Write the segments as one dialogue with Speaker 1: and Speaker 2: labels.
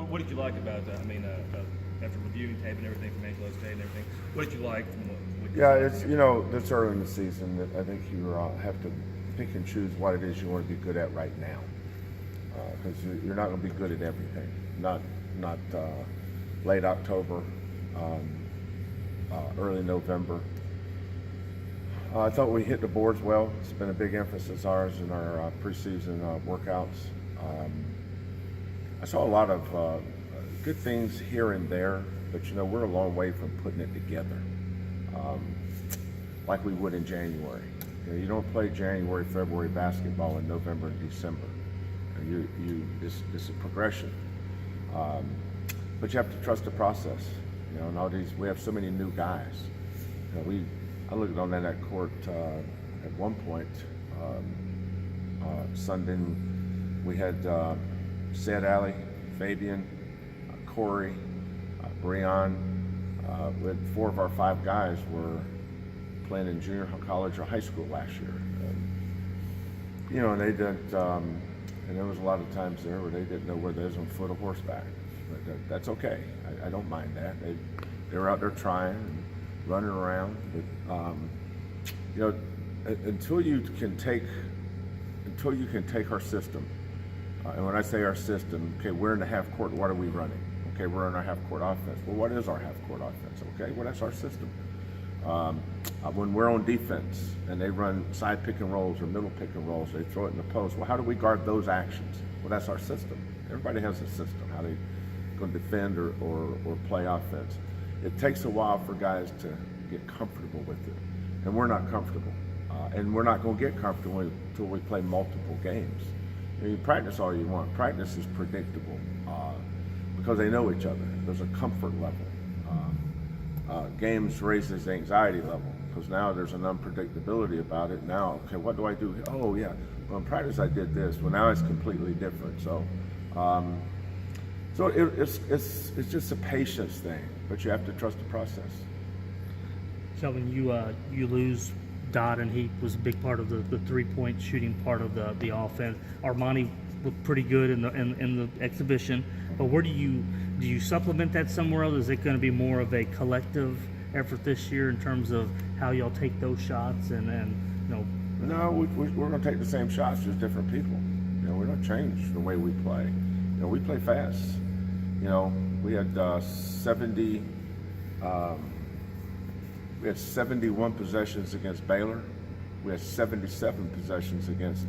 Speaker 1: What did you like about that? I mean, after reviewing tape and everything from Angelo State and everything, what did you like from what you
Speaker 2: Yeah,
Speaker 1: saw?
Speaker 2: it's this early in the season that I think you have to pick and choose what it is you want to be good at right now, because you're not going to be good at everything. Not late October, early November. I thought we hit the boards well. It's been a big emphasis ours in our preseason workouts. I saw a lot of good things here and there, but we're a long way from putting it together like we would in January. You don't play January, February basketball in November and December. It's a progression, but you have to trust the process. And all these, we have so many new guys. I looked on that court at one point Sunday. We had Sad Alley, Fabian, Corey, Breon. We had 4 of our 5 guys were playing in junior college or high school last year. And they didn't. And there was a lot of times there where they didn't know where they was on foot or horseback. But that's okay. I don't mind that. They were out there trying and running around. But until you can take our system, and when I say our system, okay, we're in the half court. What are we running? Okay, we're in our half court offense. Well, what is our half court offense? Okay, well that's our system. When we're on defense and they run side pick and rolls or middle pick and rolls, they throw it in the post. Well, how do we guard those actions? Well, that's our system. Everybody has a system, how they going to defend or play offense. It takes a while for guys to get comfortable with it, and we're not comfortable. And we're not going to get comfortable until we play multiple games. You practice all you want. Practice is predictable because they know each other. There's a comfort level. Games raises the anxiety level because now there's an unpredictability about it. Now, okay, what do I do? Oh yeah, well in practice I did this. Well now it's completely different. So, it's just a patience thing, but you have to trust the process.
Speaker 3: Kelvin, you lose Dodd, and he was a big part of the 3-point shooting part of the offense. Armani looked pretty good in the exhibition, but where do you supplement that somewhere else? Is it going to be more of a collective effort this year in terms of how y'all take those shots
Speaker 2: No, we're going to take the same shots, just different people. We don't change the way we play. We play fast. We had 71 possessions against Baylor. We had 77 possessions against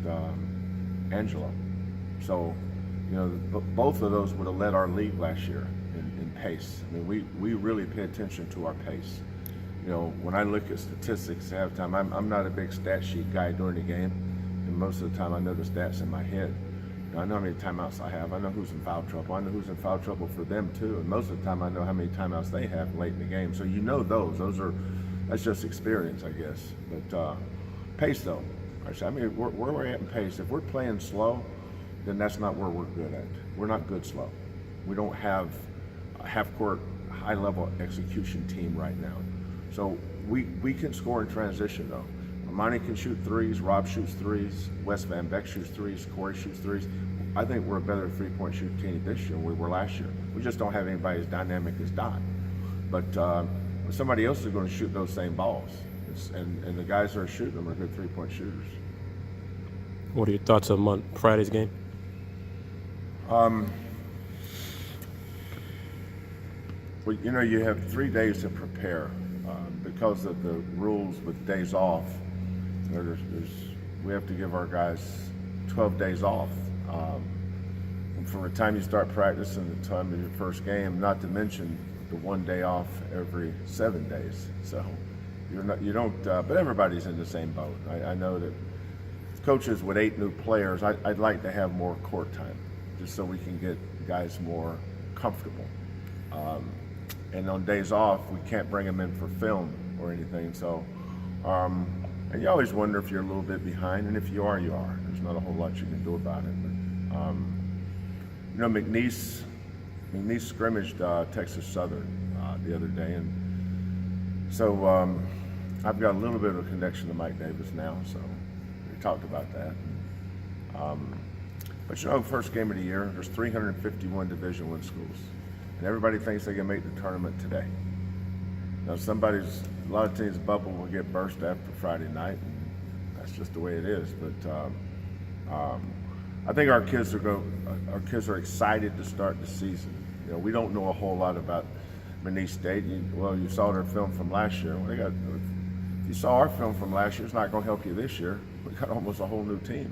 Speaker 2: Angelo. So, both of those would have led our league last year in pace. I mean, we really pay attention to our pace. When I look at statistics at halftime, I'm not a big stat sheet guy during the game, and most of the time I know the stats in my head. I know how many timeouts I have. I know who's in foul trouble. I know who's in foul trouble for them too. And most of the time I know how many timeouts they have late in the game. So that's just experience, I guess. But pace though, I mean, where we're at in pace, if we're playing slow, then that's not where we're good at. We're not good slow. We don't have a half-court, high-level execution team right now. So we can score in transition though. Armani can shoot threes, Rob shoots threes, Wes Van Beck shoots threes, Corey shoots threes. I think we're a better 3-point shooting team this year than we were last year. We just don't have anybody as dynamic as Dot. But somebody else is going to shoot those same balls. And the guys that are shooting them are good 3-point shooters.
Speaker 4: What are your thoughts on Friday's game?
Speaker 2: Well, you have 3 days to prepare because of the rules with days off. We have to give our guys 12 days off from the time you start practice and the time of your first game. Not to mention the 1 day off every 7 days. So but everybody's in the same boat. I know that coaches with 8 new players, I'd like to have more court time, just so we can get guys more comfortable. And on days off, we can't bring them in for film or anything. So, and you always wonder if you're a little bit behind, and if you are, you are. There's not a whole lot you can do about it. But, McNeese scrimmaged Texas Southern the other day, and so I've got a little bit of a connection to Mike Davis now. So we talked about that. But you know, first game of the year, there's 351 Division I schools, and everybody thinks they can make the tournament today. Now, a lot of teams' bubble will get burst after Friday night, and that's just the way it is. But I think our kids are excited to start the season. You know, we don't know a whole lot about McNeese State. You saw their film from last year. If you saw our film from last year, it's not going to help you this year. We got almost a whole new team.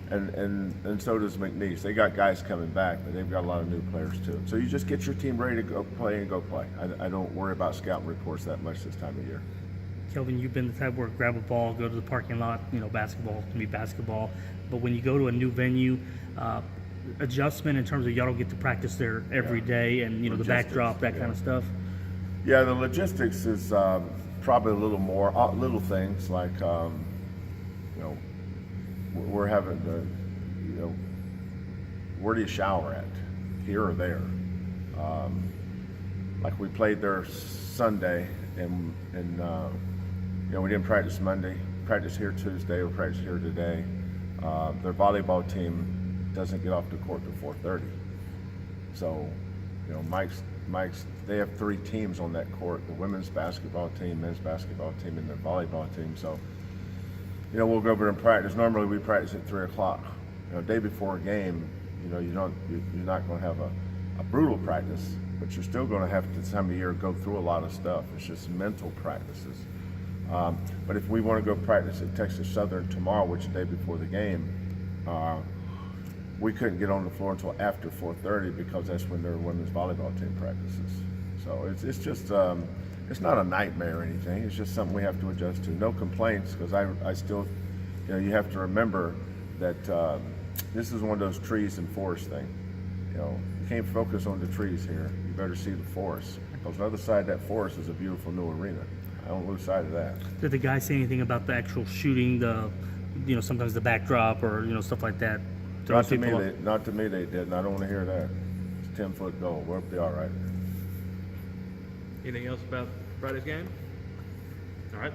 Speaker 2: And so does McNeese. They got guys coming back, but they've got a lot of new players too. So you just get your team ready to go play. I don't worry about scouting reports that much this time of year.
Speaker 3: Kelvin, you've been the type where grab a ball, go to the parking lot. You know, basketball can be basketball, but when you go to a new venue, adjustment in terms of y'all don't get to practice there every day, and you know, the backdrop, that kind of stuff.
Speaker 2: Yeah, the logistics is probably a little more little things like you know, we're having to, you know, where do you shower at, here or there? Like we played there Sunday, and you know, we didn't practice Monday. Practice here Tuesday. We practice here today. Their volleyball team doesn't get off the court till 4:30. So, you know, Mike's. They have 3 teams on that court: the women's basketball team, men's basketball team, and their volleyball team. So, you know, we'll go over and practice. Normally, we practice at 3 o'clock. You know, day before a game, you know, you're not going to have a brutal practice, but you're still going to have to, this time of year, go through a lot of stuff. It's just mental practices. But if we want to go practice at Texas Southern tomorrow, which is the day before the game, we couldn't get on the floor until after 4:30 because that's when their women's volleyball team practices. So it's just it's not a nightmare or anything. It's just something we have to adjust to. No complaints, because I still, you know, you have to remember that this is one of those trees and forest thing. You know, you can't focus on the trees here. You better see the forest, because on the other side of that forest is a beautiful new arena. I don't lose sight of that.
Speaker 3: Did the guy say anything about the actual shooting, you know, sometimes the backdrop or, you know, stuff like that?
Speaker 2: Not to me they didn't. I don't want to hear that. It's a 10-foot goal. We'll be all right.
Speaker 1: Anything else about Friday's game? All right.